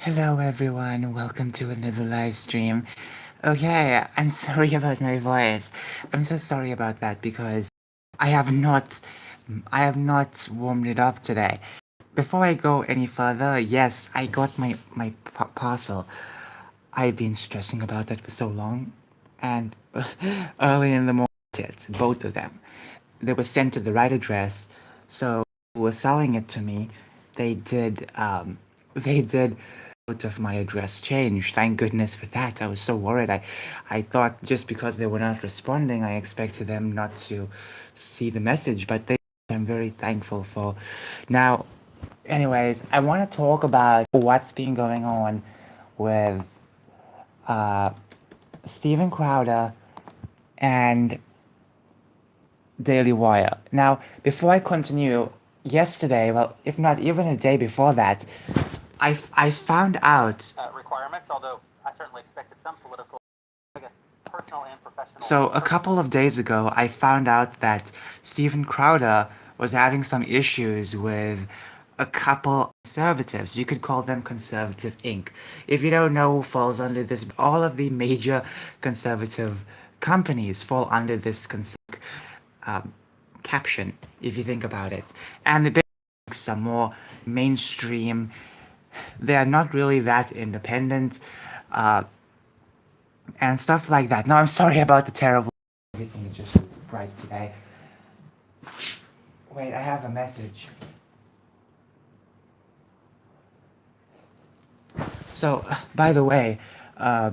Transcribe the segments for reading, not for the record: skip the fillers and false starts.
Hello everyone, welcome to another live stream. Okay, I'm sorry about my voice. I'm so sorry about that because I have not I have not warmed it up today. Before I go any further, yes, I got my parcel. I've been stressing about that for so long, and early in the morning, both of them. They were sent to the right address, so who were selling it to me, they did they did out of my address change. Thank goodness for that. I was so worried. I thought just because they were not responding, I expected them not to see the message, but they I'm very thankful for. Now, anyways, I want to talk about what's been going on with uh, Steven Crowder and Daily Wire. Now, before I continue, yesterday, well, if not even a day before that, I found out. Requirements, although I certainly expected some political, I guess, personal and professional. So, a couple of days ago, I found out that Steven Crowder was having some issues with a couple conservatives. You could call them Conservative Inc. If you don't know who falls under this, all of the major conservative companies fall under this um, caption, if you think about it. And the big are more mainstream. They are not really that independent, uh, and stuff like that. No, I'm sorry about the terrible. Everything is just bright today. Wait, I have a message. So, by the way, uh,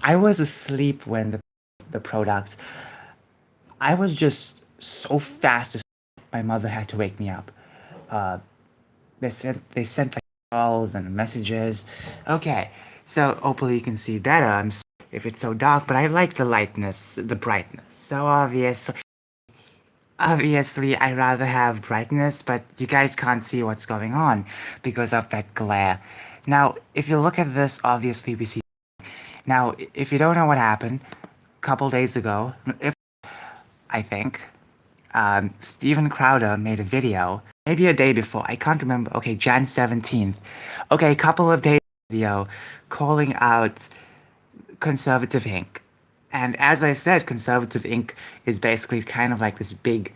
I was asleep when the product. I was just so fast asleep, my mother had to wake me up. Uh, they sent like calls and messages. Okay, so hopefully you can see better. If it's so dark, but I like the lightness, the brightness. So obviously I rather have brightness, but you guys can't see what's going on because of that glare. Now, if you look at this, obviously we see. Now, if you don't know what happened, a couple days ago, if I think, Steven Crowder made a video, maybe a day before, I can't remember. Okay, Jan 17th. Okay, a couple of days video calling out Conservative Inc. And as I said, Conservative Inc. is basically kind of like this big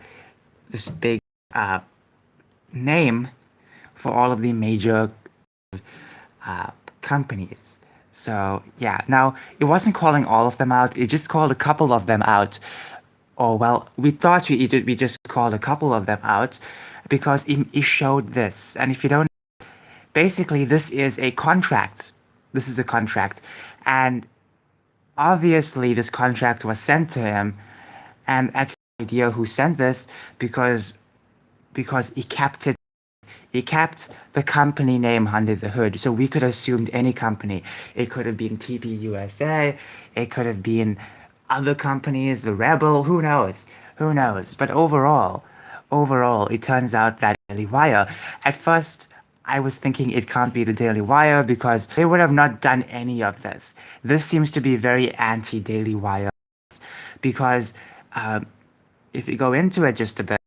uh, name for all of the major uh, companies. So yeah, now it wasn't calling all of them out. It just called a couple of them out. Or well, we thought we just called a couple of them out because it showed this. And if you don't, basically this is a contract. This is a contract, and obviously this contract was sent to him, and that's the idea who sent this because he kept the company name under the hood, so we could have assumed any company. It could have been TPUSA, it could have been other companies, the Rebel, who knows, but overall it turns out that Daily Wire, at first I was thinking it can't be the Daily Wire because they would have not done any of this. This seems to be very anti-Daily Wire because um, if you go into it just a bit,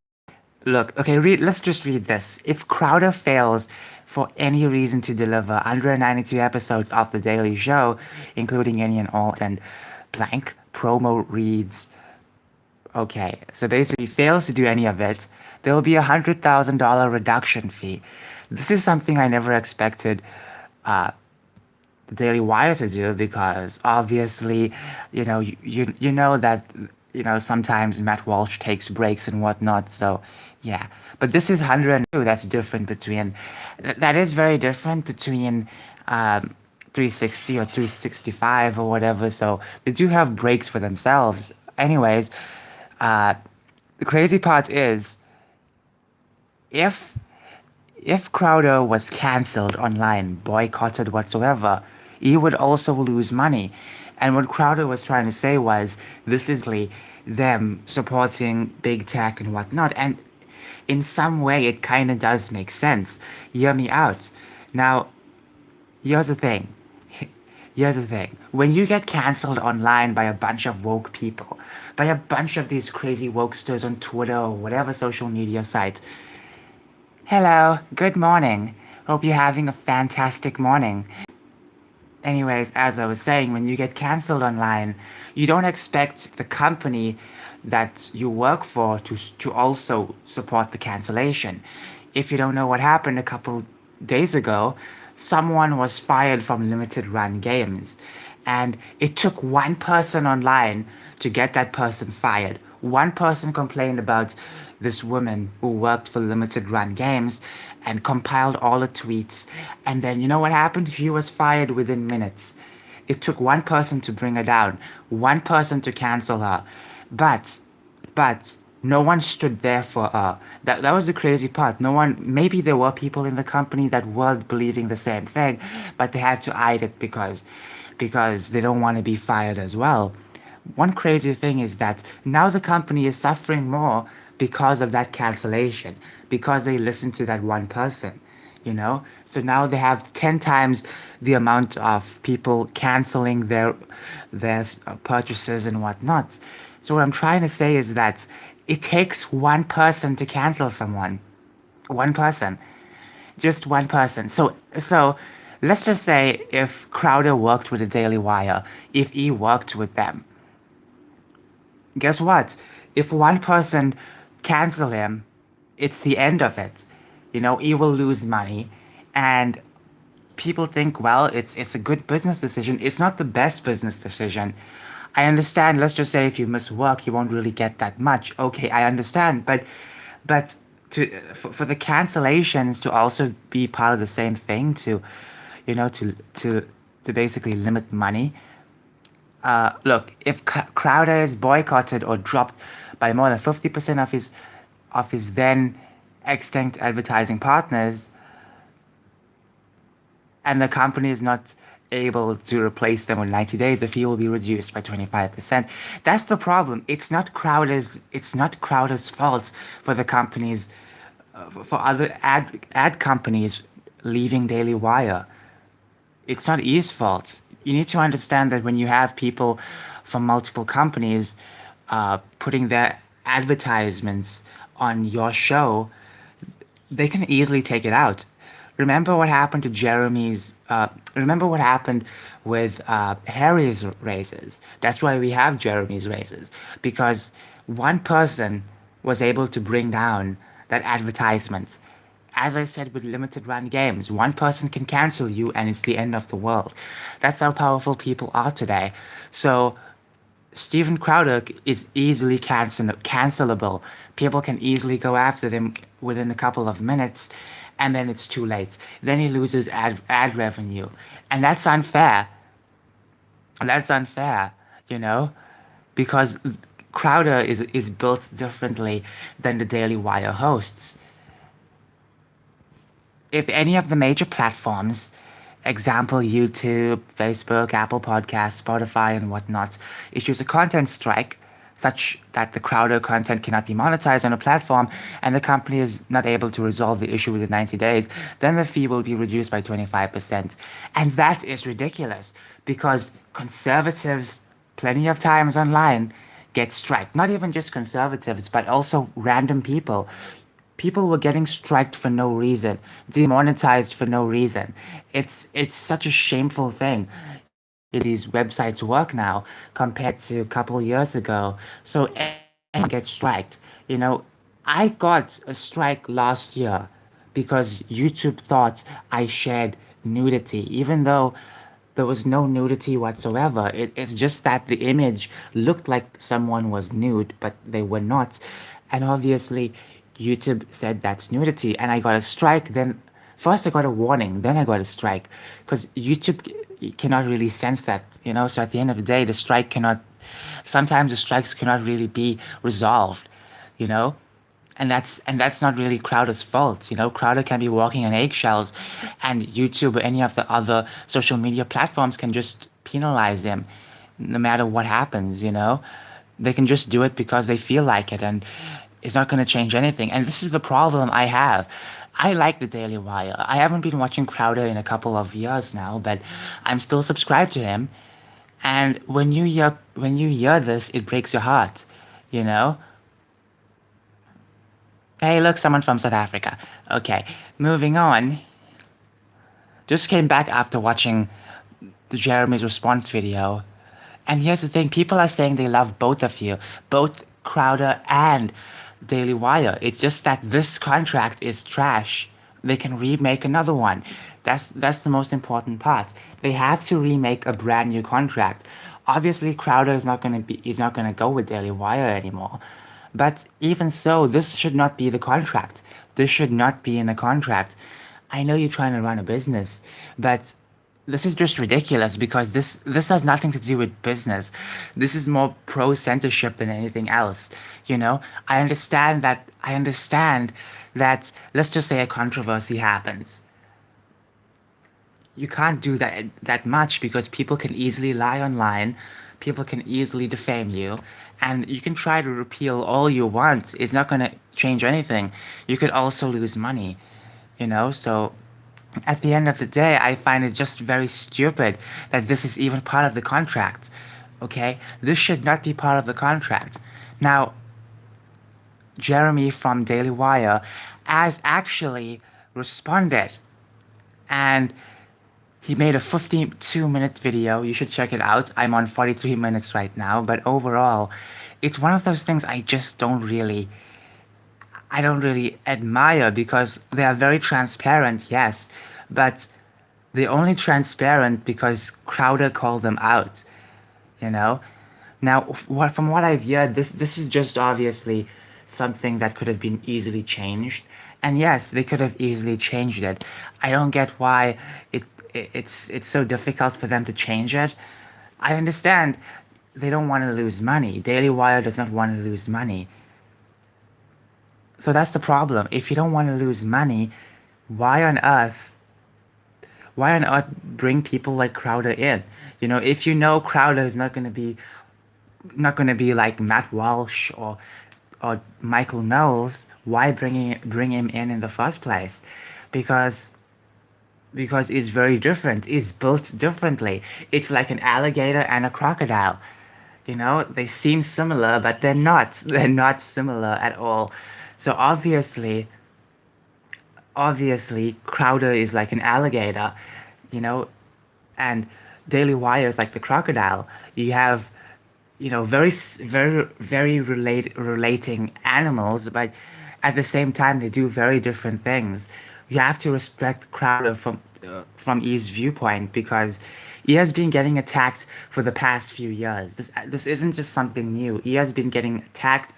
look, okay, let's just read this. If Crowder fails for any reason to deliver 192 episodes of The Daily Show, including any and all, and blank promo reads, okay, so basically fails to do any of it, there will be $100,000 reduction fee. This is something I never expected uh, the Daily Wire to do because obviously, you know that sometimes Matt Walsh takes breaks and whatnot. So yeah, but this is 102. That's different between that is very different between 360 or 365 or whatever. So they do have breaks for themselves. Anyways, uh, the crazy part is if if Crowder was cancelled online, boycotted whatsoever, he would also lose money. And what Crowder was trying to say was this is really them supporting big tech and whatnot. And in some way, it kind of does make sense. Hear me out. Now, here's the thing. Here's the thing. When you get cancelled online by a bunch of woke people, by a bunch of these crazy wokesters on Twitter or whatever social media site, hello, good morning. Hope you're having a fantastic morning. Anyways, as I was saying, when you get cancelled online, you don't expect the company that you work for to also support the cancellation. If you don't know what happened a couple days ago, someone was fired from limited run games, and it took one person online to get that person fired. One person complained about this woman who worked for limited run games and compiled all the tweets. And then you know what happened? She was fired within minutes. It took one person to bring her down, one person to cancel her. But, but no one stood there for her. That was the crazy part. No one, maybe there were people in the company that were believing the same thing, but they had to hide it because they don't want to be fired as well. One crazy thing is that now the company is suffering more because of that cancellation, because they listened to that one person, you know? So now they have 10 times the amount of people canceling their purchases and whatnot. So what I'm trying to say is that it takes one person to cancel someone. One person. Just one person. So let's just say if Crowder worked with the Daily Wire, if he worked with them, guess what? If one person cancel him, it's the end of it. You know, he will lose money, and people think, well, it's a good business decision. It's not the best business decision. I understand. Let's just say if you miss work, you won't really get that much. Okay, I understand, but for the cancellations to also be part of the same thing, to you know to basically limit money. Look, if Crowder is boycotted or dropped by more than 50% of his then extinct advertising partners, and the company is not able to replace them in 90 days, the fee will be reduced by 25%. That's the problem. It's not Crowder's fault for the companies, for other ad companies leaving Daily Wire. It's not his fault. You need to understand that when you have people from multiple companies putting their advertisements on your show, they can easily take it out. Remember what happened to Jeremy's. Remember what happened with Harry's races. That's why we have Jeremy's races, because one person was able to bring down that advertisement. As I said with limited run games, one person can cancel you and it's the end of the world. That's how powerful people are today. So Steven Crowder is easily cancelable. People can easily go after them within a couple of minutes, and then it's too late. Then he loses ad revenue, and that's unfair. That's unfair, you know, because Crowder is built differently than the Daily Wire hosts. If any of the major platforms, example YouTube, Facebook, Apple Podcasts, Spotify, and whatnot, issues a content strike such that the Crowder content cannot be monetized on a platform and the company is not able to resolve the issue within 90 days, then the fee will be reduced by 25%. And that is ridiculous because conservatives, plenty of times online, get striked. Not even just conservatives, but also random people. People were getting striked for no reason, demonetized for no reason. It's such a shameful thing. These websites work now compared to a couple years ago. So anyone gets striked. You know, I got a strike last year because YouTube thought I shared nudity, even though there was no nudity whatsoever. It's just that the image looked like someone was nude, but they were not. And obviously, YouTube said that's nudity, and I got a strike. Then, first I got a warning, then I got a strike, because YouTube cannot really sense that, you know. So at the end of the day, the strike cannot. Sometimes the strikes cannot really be resolved, you know. And that's not really Crowder's fault, you know. Crowder can be walking on eggshells, and YouTube or any of the other social media platforms can just penalize him, no matter what happens, you know. They can just do it because they feel like it, and it's not going to change anything. And this is the problem I have. I like the Daily Wire. I haven't been watching Crowder in a couple of years now, but I'm still subscribed to him. And when you hear this, it breaks your heart, you know. Hey, look, someone from South Africa. Okay, moving on. Just came back after watching Jeremy's response video. And here's the thing, people are saying they love both of you, both Crowder and Daily Wire. It's just that this contract is trash. They can remake another one. That's the most important part. They have to remake a brand new contract. Obviously, Crowder is not gonna go with Daily Wire anymore. But even so, this should not be the contract. This should not be in the contract. I know you're trying to run a business, but this is just ridiculous because this has nothing to do with business. This is more pro censorship than anything else. You know, I understand that let's just say a controversy happens. You can't do that much because people can easily lie online, people can easily defame you, and you can try to repeal all you want. It's not going to change anything. You could also lose money, you know? So at the end of the day, I find it just very stupid that this is even part of the contract. Okay? This should not be part of the contract. Now, Jeremy from Daily Wire has actually responded, and he made a 52-minute video. You should check it out. I'm on 43 minutes right now, but overall, it's one of those things I don't really admire because they are very transparent, yes, but they're only transparent because Crowder called them out, you know? Now, from what I've heard, this is just obviously something that could have been easily changed. And yes, they could have easily changed it. I don't get why it's so difficult for them to change it. I understand they don't want to lose money. Daily Wire does not want to lose money. So that's the problem. If you don't want to lose money, why on earth bring people like Crowder in? You know, if you know Crowder is not going to be like Matt Walsh or Michael Knowles, why bring him in the first place? Because it's very different. It's built differently. It's like an alligator and a crocodile. You know, they seem similar, but they're not. They're not similar at all. So obviously, Crowder is like an alligator, you know, and Daily Wire is like the crocodile. You have, you know, very relating animals, but at the same time they do very different things. You have to respect Crowder from his viewpoint because he has been getting attacked for the past few years. This isn't just something new. He has been getting attacked,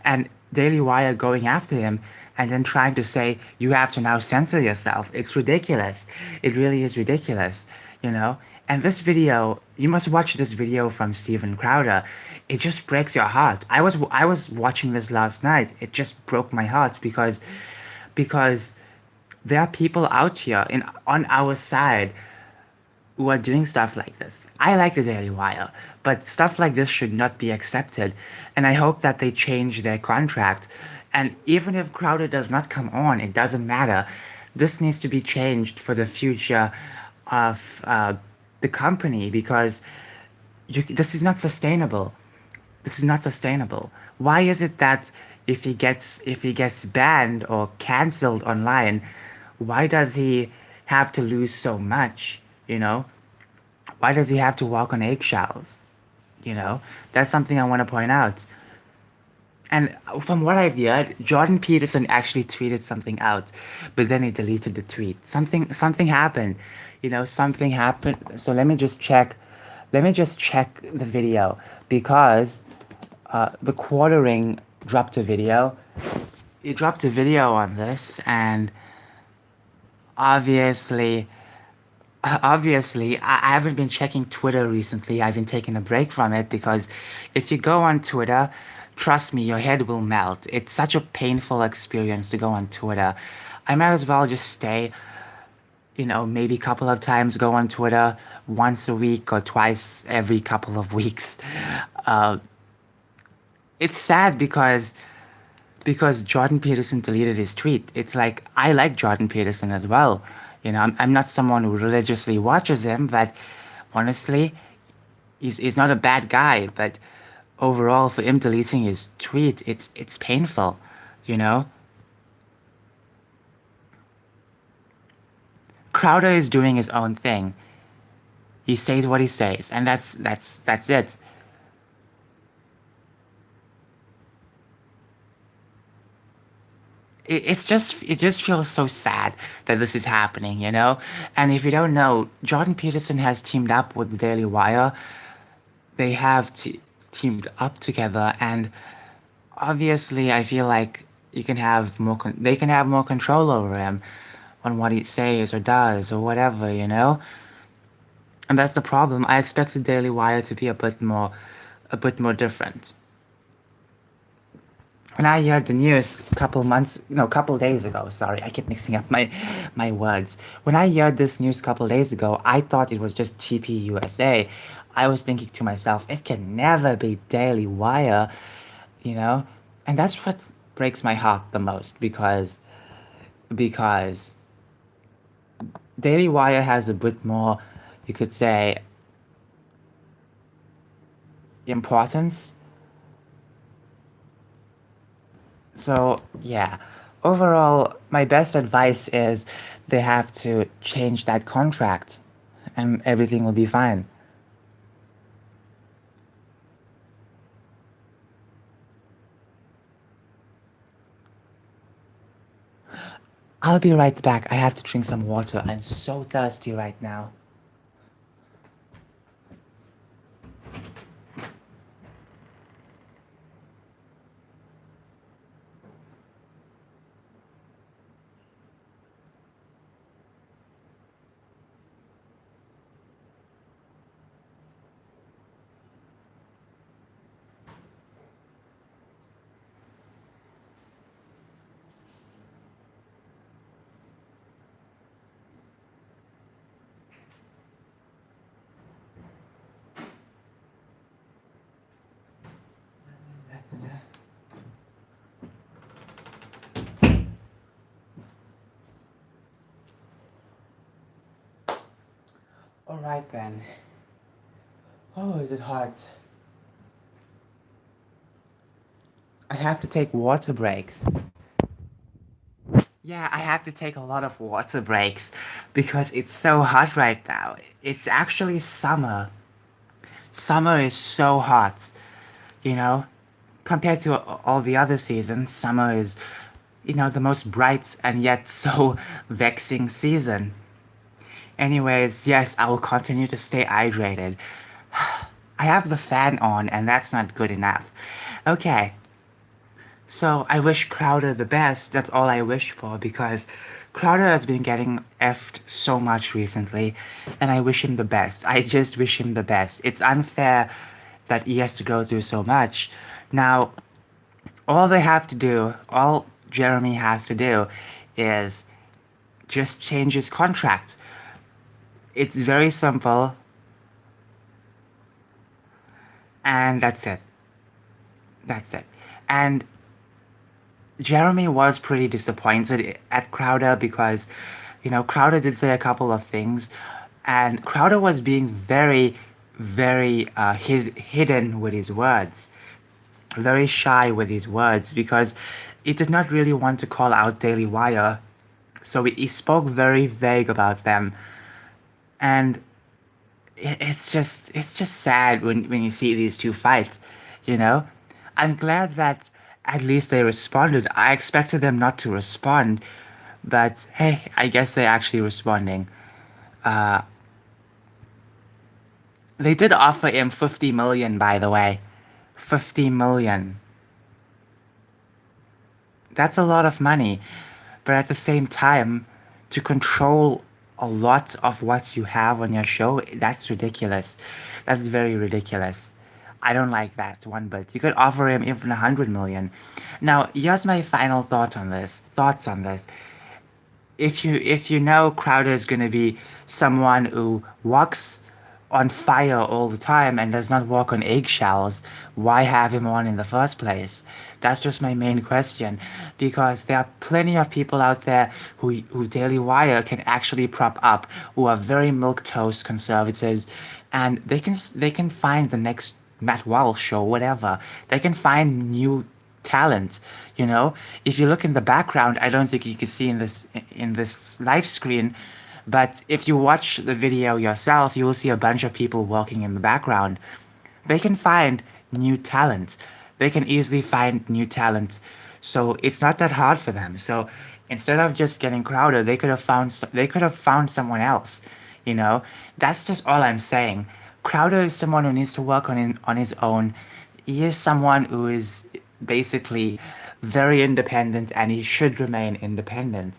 and Daily Wire going after him and then trying to say you have to now censor yourself. It's ridiculous. It really is ridiculous, you know. And this video, you must watch this video from Steven Crowder. It just breaks your heart. I was watching this last night. It just broke my heart because there are people out here on our side who are doing stuff like this. I like the Daily Wire, but stuff like this should not be accepted. And I hope that they change their contract. And even if Crowder does not come on, it doesn't matter. This needs to be changed for the future of the company because this is not sustainable. This is not sustainable. Why is it that if he gets banned or cancelled online, why does he have to lose so much? You know, why does he have to walk on eggshells? You know, that's something I want to point out. And from what I've heard, Jordan Peterson actually tweeted something out, but then he deleted the tweet. Something happened, you know, something happened. So let me just check. Let me just check the video because the Quartering dropped a video. He dropped a video on this, and obviously, I haven't been checking Twitter recently. I've been taking a break from it because if you go on Twitter, trust me, your head will melt. It's such a painful experience to go on Twitter. I might as well just stay, you know, maybe a couple of times go on Twitter once a week or twice every couple of weeks. It's sad because Jordan Peterson deleted his tweet. It's like, I like Jordan Peterson as well. You know, I'm not someone who religiously watches him, but honestly, he's not a bad guy. But overall, for him deleting his tweet, it's painful, you know? Crowder is doing his own thing. He says what he says, and that's it. It just feels so sad that this is happening, you know? And if you don't know, Jordan Peterson has teamed up with the Daily Wire. They have teamed up together, and obviously I feel like you can have they can have more control over him on what he says or does or whatever, you know? And that's the problem. I expected Daily Wire to be a bit more different. When I heard the news a couple months, no, couple days ago, sorry, I keep mixing up my words. When I heard this news a couple days ago, I thought it was just TP USA. I was thinking to myself, it can never be Daily Wire, you know? And that's what breaks my heart the most because Daily Wire has a bit more, you could say, importance. So, yeah. Overall, my best advice is they have to change that contract and everything will be fine. I'll be right back. I have to drink some water. I'm so thirsty right now. Alright then. Oh, is it hot? I have to take water breaks. Yeah, I have to take a lot of water breaks because it's so hot right now. It's actually summer. Summer is so hot, you know? Compared to all the other seasons, summer is, you know, the most bright and yet so vexing season. Anyways, yes, I will continue to stay hydrated. I have the fan on, and that's not good enough. Okay, so I wish Crowder the best. That's all I wish for because Crowder has been getting effed so much recently, and I wish him the best. I just wish him the best. It's unfair that he has to go through so much. Now, all they have to do, all Jeremy has to do, is just change his contract. It's very simple, and that's it. That's it. And Jeremy was pretty disappointed at Crowder because, you know, Crowder did say a couple of things, and Crowder was being very hidden with his words, very shy with his words because he did not really want to call out Daily Wire, so he spoke very vague about them, and it's just sad when you see these two fight, you know. I'm glad that at least they responded. I expected them not to respond, but hey, I guess they're actually responding. Uh, they did offer him 50 million, by the way. 50 million. That's a lot of money, but at the same time, to control a lot of what you have on your show, that's ridiculous. That's very ridiculous. I don't like that one bit. You could offer him even 100 million. Now, here's my final thoughts on this. If you know Crowder is gonna be someone who walks on fire all the time and does not walk on eggshells, why have him on in the first place? That's just my main question, because there are plenty of people out there who Daily Wire can actually prop up, who are very milquetoast conservatives, and they can find the next Matt Walsh or whatever. They can find new talent. You know, if you look in the background, I don't think you can see in this live screen, But if you watch the video yourself, you will see a bunch of people walking in the background. They can find new talent. They can easily find new talent. So it's not that hard for them. So instead of just getting Crowder, they could have found someone else. You know, that's just all I'm saying. Crowder is someone who needs to work on his own. He is someone who is basically very independent, and he should remain independent.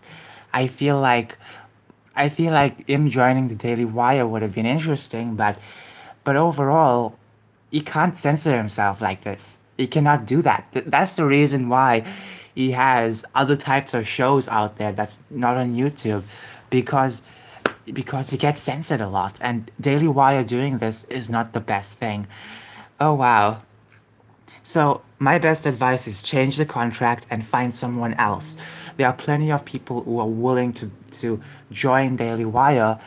I feel like I feel like him joining the Daily Wire would have been interesting, but overall, he can't censor himself like this. He cannot do that. That's the reason why he has other types of shows out there that's not on YouTube, because he gets censored a lot, and Daily Wire doing this is not the best thing. Oh wow. So, my best advice is change the contract and find someone else. There are plenty of people who are willing to join Daily Wire,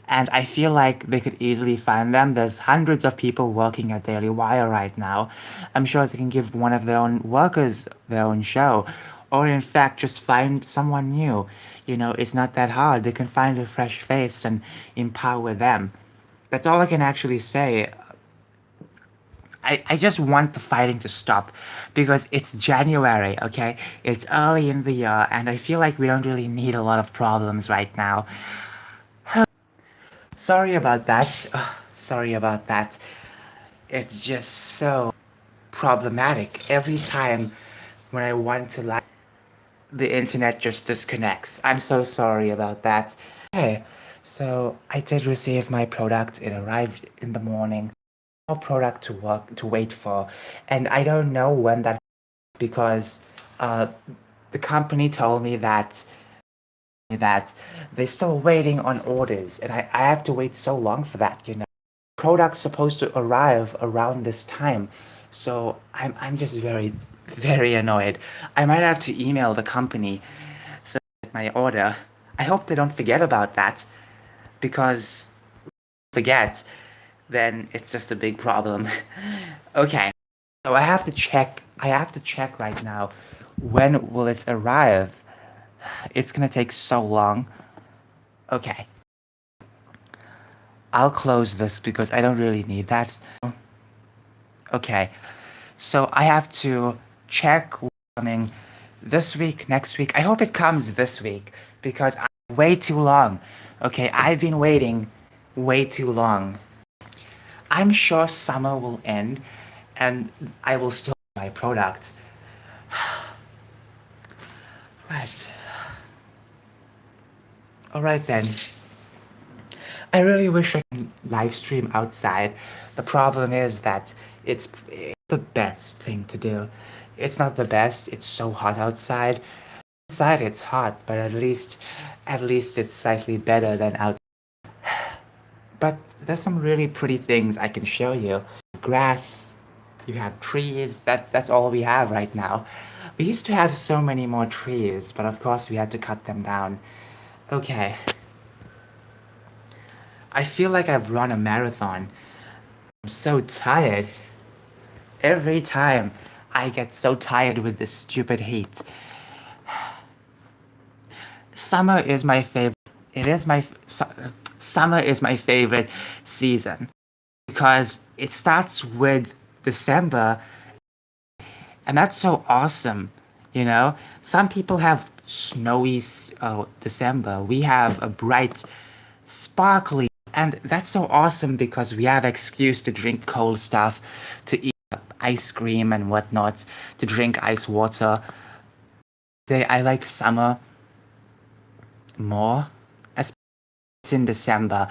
and I feel like they could easily find them. There's hundreds of people working at Daily Wire right now. I'm sure they can give one of their own workers their own show, or in fact, just find someone new. You know, it's not that hard. They can find a fresh face and empower them. That's all I can actually say. I just want the fighting to stop because it's January, okay? It's early in the year, and I feel like we don't really need a lot of problems right now. Sorry about that. Sorry about that. It's just so problematic. Every time when I want to like, the internet just disconnects. I'm so sorry about that. Hey, so I did receive my product. It arrived in the morning. No product to wait for, and I don't know when that, because uh, the company told me that they're still waiting on orders, and I have to wait so long for that, you know. Product's supposed to arrive around this time, so I'm just very annoyed. I might have to email the company so that my order. I hope they don't forget about that, because forget, then it's just a big problem. Okay, so I have to check. I have to check right now. When will it arrive? It's gonna take so long. Okay, I'll close this because I don't really need that. Okay, so I have to check coming this week, next week. I hope it comes this week because I'm way too long. Okay, I've been waiting way too long. I'm sure summer will end and I will still buy my product. Right. Alright then. I really wish I could live stream outside. The problem is that it's the best thing to do. It's not the best, it's so hot outside. Inside it's hot, but at least it's slightly better than out. But there's some really pretty things I can show you. Grass, you have trees, that's all we have right now. We used to have so many more trees, but of course we had to cut them down. Okay. I feel like I've run a marathon. I'm so tired. Every time I get so tired with this stupid heat. Summer is my favorite. It is my summer is my favorite season because it starts with December, and that's so awesome. You know, some people have snowy December. We have a bright, sparkly, and that's so awesome because we have excuse to drink cold stuff, to eat ice cream and whatnot, to drink ice water. I like summer more, especially in December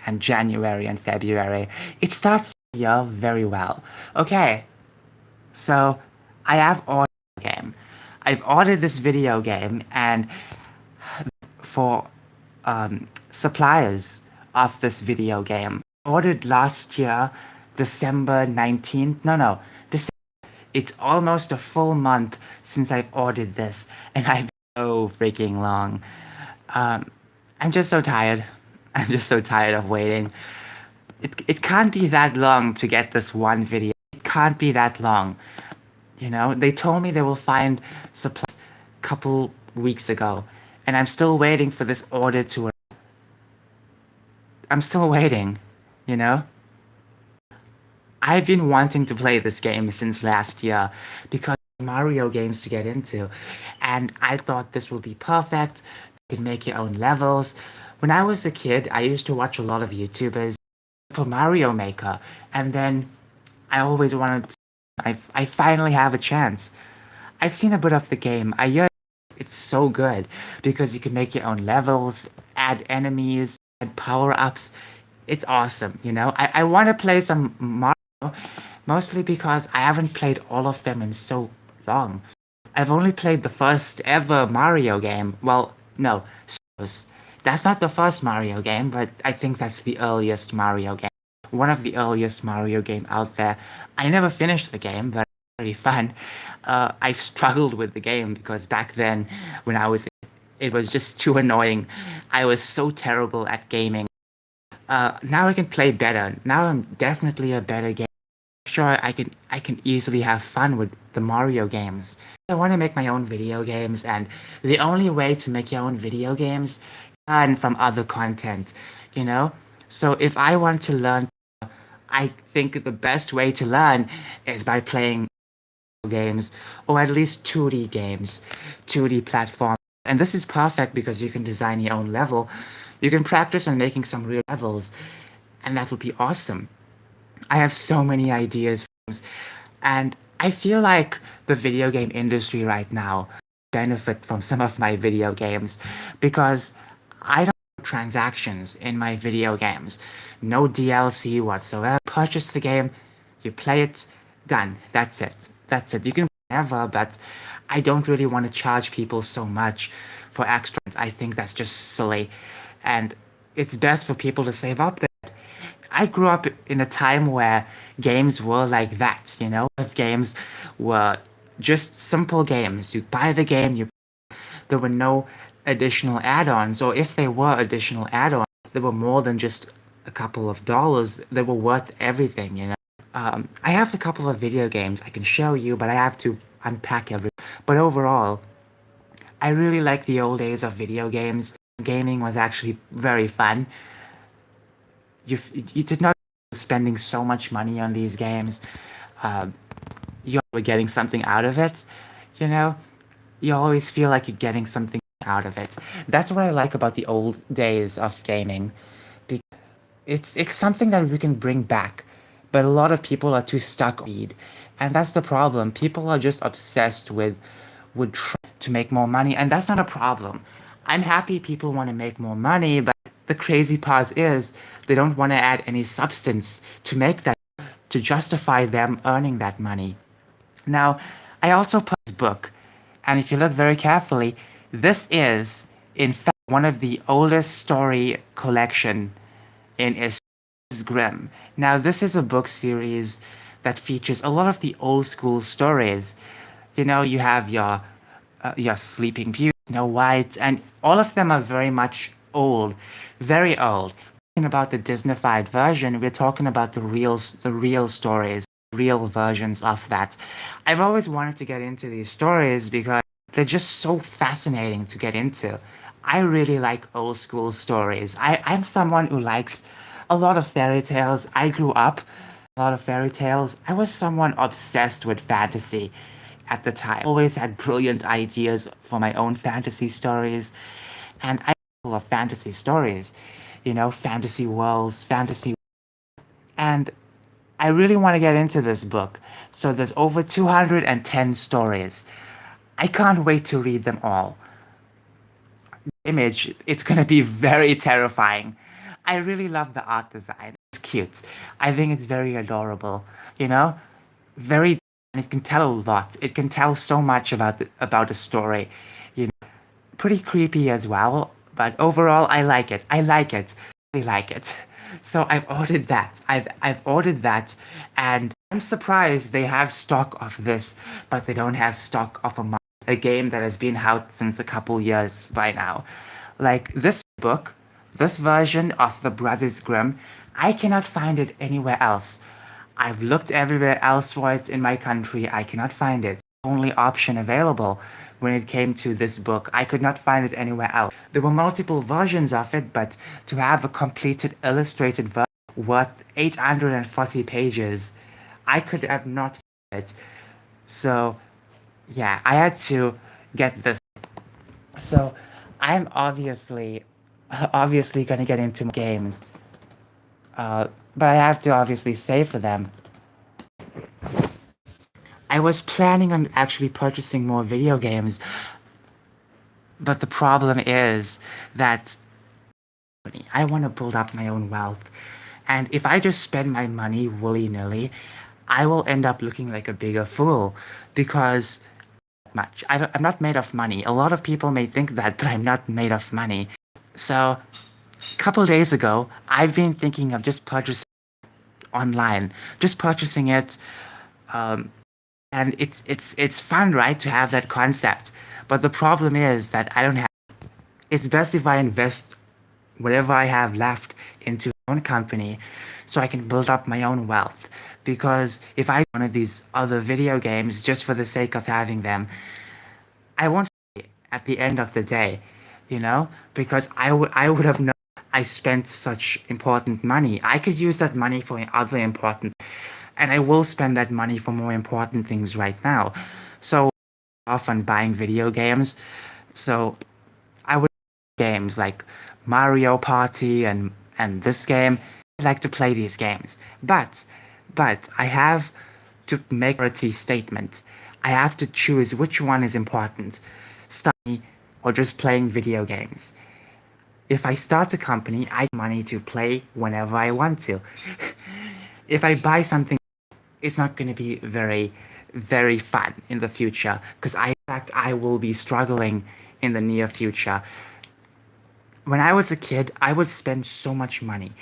and January and February. It starts the year very well. Okay, so I have ordered a game. I've ordered this video game, and for suppliers of this video game, ordered last year, December 19th. No, December. It's almost a full month since I've ordered this, and I've been so freaking long. I'm just so tired. I'm just so tired of waiting. It can't be that long to get this one video. It can't be that long. You know, they told me they will find supplies a couple weeks ago, and I'm still waiting for this order to arrive. I'm still waiting, you know? I've been wanting to play this game since last year because Mario games to get into, and I thought this would be perfect. You could make your own levels. When I was a kid, I used to watch a lot of YouTubers for Mario Maker, and then I always wanted to, I finally have a chance. I've seen a bit of the game. I hear it's so good because you can make your own levels, add enemies, add power-ups. It's awesome, you know? I want to play some Mario, mostly because I haven't played all of them in so long. I've only played the first ever Mario game. Well, no, that's not the first Mario game, but I think that's the earliest Mario game. One of the earliest Mario game out there. I never finished the game, but very fun. I struggled with the game because back then, when I was, it was just too annoying. I was so terrible at gaming. Now I can play better. Now I'm definitely a better gamer. Sure, I can easily have fun with the Mario games. I want to make my own video games, and the only way to make your own video games, learn from other content, you know. So if I want to learn, I think the best way to learn is by playing games, or at least 2D games, 2D platforms. And this is perfect because you can design your own level. You can practice on making some real levels, and that would be awesome. I have so many ideas, and I feel like the video game industry right now benefit from some of my video games because I don't have transactions in my video games. No DLC whatsoever. Purchase the game, you play it, done. That's it. That's it. You can never, but I don't really want to charge people so much for extras. I think that's just silly. And it's best for people to save up. I grew up in a time where games were like that, you know? Games were just simple games. You buy the game, there were no additional add-ons, or if there were additional add-ons, they were more than just a couple of dollars. They were worth everything, you know? I have a couple of video games I can show you, but I have to unpack everything. But overall, I really like the old days of video games. Gaming was actually very fun. You did not spending so much money on these games. Uh, you were getting something out of it, you know? You always feel like you're getting something out of it. That's what I like about the old days of gaming. It's something that we can bring back, but a lot of people are too stuck on it, and that's the problem. People are just obsessed with trying to make more money, and that's not a problem. I'm happy people want to make more money, but the crazy part is they don't want to add any substance to make that to justify them earning that money. Now, I also put this book, and if you look very carefully, this is in fact one of the oldest story collection in Grimm. Now, this is a book series that features a lot of the old school stories. You know, you have your Sleeping Beauty, Snow White, and all of them are very much old, very old. Talking about the Disneyfied version, we're talking about the real stories, real versions of that. I've always wanted to get into these stories because they're just so fascinating to get into. I really like old school stories. I'm someone who likes a lot of fairy tales. I grew up a lot of fairy tales. I was someone obsessed with fantasy at the time. Always had brilliant ideas for my own fantasy stories, and I love fantasy stories, you know, fantasy worlds, fantasy, and I really want to get into this book. So there's over 210 stories. I can't wait to read them all. Image, it's gonna be very terrifying. I really love the art design. It's cute. I think it's very adorable, you know? Very, and it can tell a lot. It can tell so much about the story. You know, pretty creepy as well, but overall I like it. I like it. I like it. So I've ordered that. I've ordered that, and I'm surprised they have stock of this, but they don't have stock of a game that has been out since a couple years by now. Like this book, this version of the Brothers Grimm, I cannot find it anywhere else. I've looked everywhere else for it in my country. I cannot find it. Only option available when it came to this book. I could not find it anywhere else. There were multiple versions of it, but to have a completed illustrated version worth 840 pages, I could have not found it. So, yeah, I had to get this. So, I'm obviously gonna get into games. But I have to obviously save for them. I was planning on actually purchasing more video games, but the problem is that I want to build up my own wealth. And if I just spend my money willy-nilly, I will end up looking like a bigger fool because I'm not made of money. A lot of people may think that, but I'm not made of money. So, a couple days ago, I've been thinking of just purchasing online, just purchasing it. And it's fun, right, to have that concept. But the problem is that I don't have. It's best if I invest whatever I have left into my own company so I can build up my own wealth. Because if I one of these other video games just for the sake of having them, I won't at the end of the day, you know? Because I would have known I spent such important money. I could use that money for other important, and I will spend that money for more important things right now. So off on buying video games. So I would games like Mario Party and this game. I like to play these games, but I have to make a priority statement. I have to choose which one is important, study or just playing video games. If I start a company, I have money to play whenever I want to. If I buy something, it's not going to be very fun in the future because in fact I will be struggling in the near future. When I was a kid, I would spend so much money.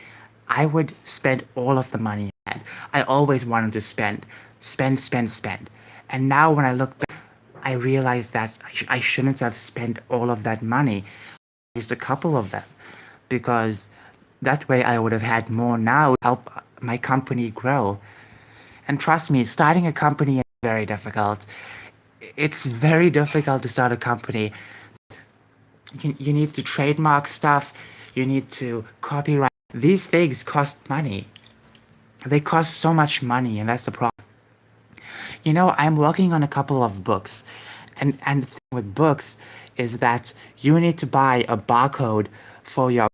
I would spend all of the money I had. I always wanted to spend. And now when I look back, I realize that I shouldn't have spent all of that money, just a couple of them, because that way I would have had more now to help my company grow. And trust me, starting a company is very difficult. It's very difficult to start a company. You need to trademark stuff, you need to copyright. These things cost money. They cost so much money, and that's the problem. You know, I'm working on a couple of books, and the thing with books is that you need to buy a barcode for your.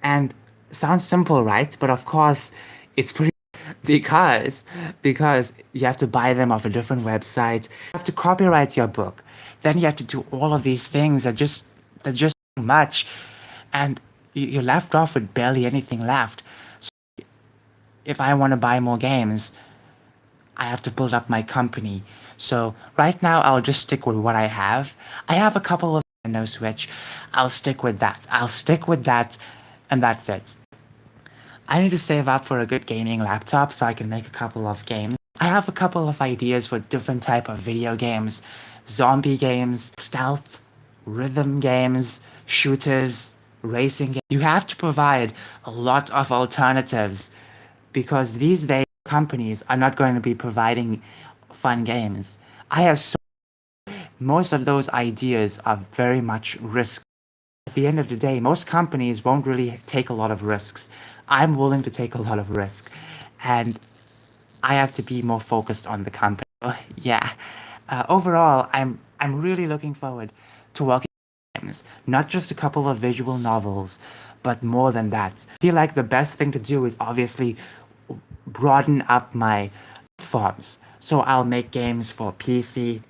And sounds simple, right? But of course, it's pretty because because you have to buy them off a different website. You have to copyright your book. Then you have to do all of these things that just too much, and you're left off with barely anything left. So if I want to buy more games, I have to build up my company. So right now I'll just stick with what I have. I have a couple of Nintendo Switch. I'll stick with that. And that's it. I need to save up for a good gaming laptop so I can make a couple of games. I have a couple of ideas for different type of video games. Zombie games, stealth, rhythm games, shooters, racing games. You have to provide a lot of alternatives because these days companies are not going to be providing fun games. I have most of those ideas are very much risk. At the end of the day, most companies won't really take a lot of risks. I'm willing to take a lot of risk, and I have to be more focused on the company. Yeah. Overall, I'm really looking forward to working on games, not just a couple of visual novels, but more than that. I feel like the best thing to do is obviously broaden up my platforms. So I'll make games for PC,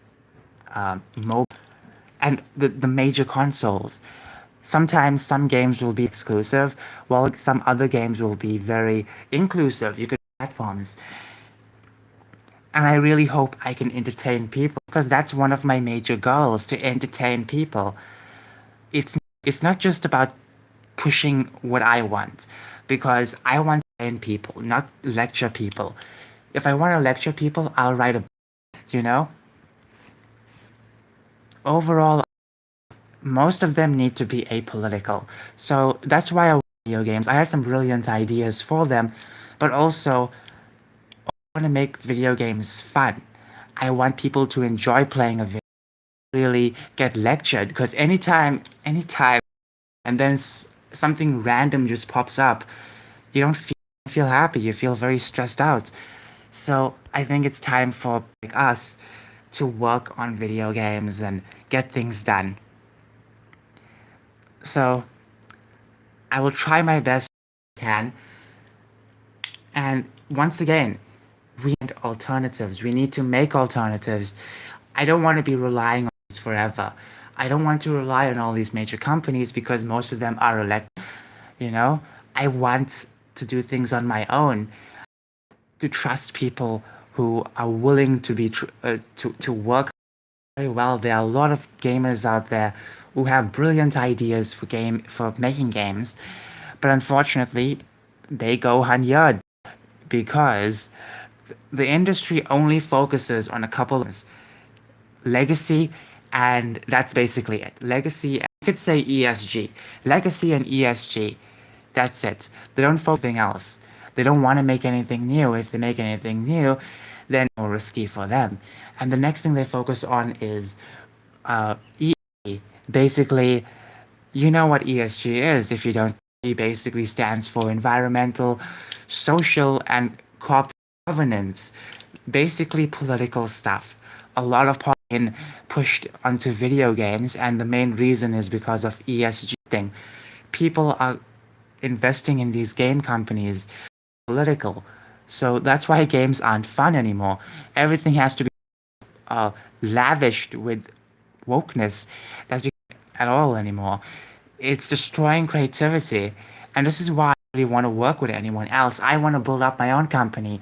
mobile, and the major consoles. Sometimes some games will be exclusive, while some other games will be very inclusive. You could platforms. And I really hope I can entertain people because that's one of my major goals, to entertain people. It's it's not just about pushing what I want, because I want to entertain people, not lecture people. If I want to lecture people, I'll write a book, you know? Overall, most of them need to be apolitical. So that's why I want video games. I have some brilliant ideas for them, but also I want to make video games fun. I want people to enjoy playing a video really get lectured because anytime, and then something random just pops up, you don't feel happy. You feel very stressed out. So I think it's time for like us to work on video games and get things done. So I will try my best I can. And once again, we need alternatives. We need to make alternatives. I don't want to be relying on this forever. I don't want to rely on all these major companies because most of them are elected. You know, I want to do things on my own, to trust people who are willing to be to work very well. There are a lot of gamers out there who have brilliant ideas for making games, but unfortunately, they go unheard because the industry only focuses on a couple of legacy, and that's basically it. Legacy, you could say ESG, legacy and ESG. That's it. They don't focus on anything else. They don't want to make anything new. If they make anything new, then it's more risky for them. And the next thing they focus on is ESG. Basically, you know what ESG is. If you don't, it basically stands for environmental, social, and corporate governance. Basically, political stuff. A lot of politics pushed onto video games, and the main reason is because of ESG thing. People are investing in these game companies political. So that's why games aren't fun anymore. Everything has to be lavished with wokeness. That's at all anymore. It's destroying creativity. And this is why I really want to work with anyone else. I want to build up my own company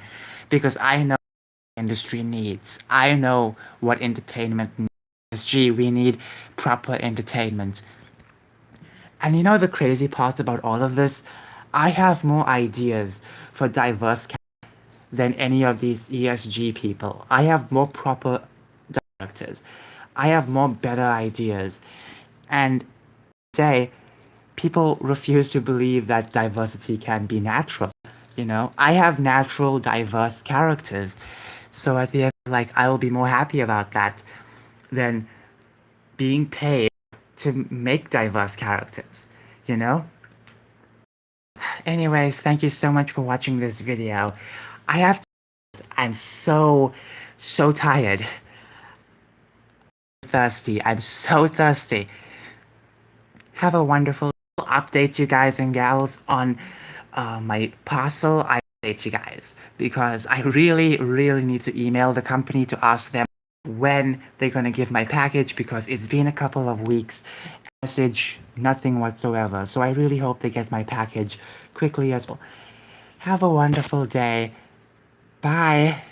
because I know what the industry needs. I know what entertainment needs. Gee, we need proper entertainment. And you know the crazy part about all of this? I have more ideas for diverse than any of these ESG people. I have more proper directors. I have more better ideas. And today, people refuse to believe that diversity can be natural. You know, I have natural, diverse characters. So at the end, like, I will be more happy about that than being paid to make diverse characters, you know? Anyways, thank you so much for watching this video. I have to, I'm so tired. Thirsty. I'm so thirsty. Have a wonderful update, you guys and gals, on my parcel. I update you guys because I really need to email the company to ask them when they're gonna give my package because it's been a couple of weeks. Message, nothing whatsoever. So I really hope they get my package quickly as well. Have a wonderful day. Bye.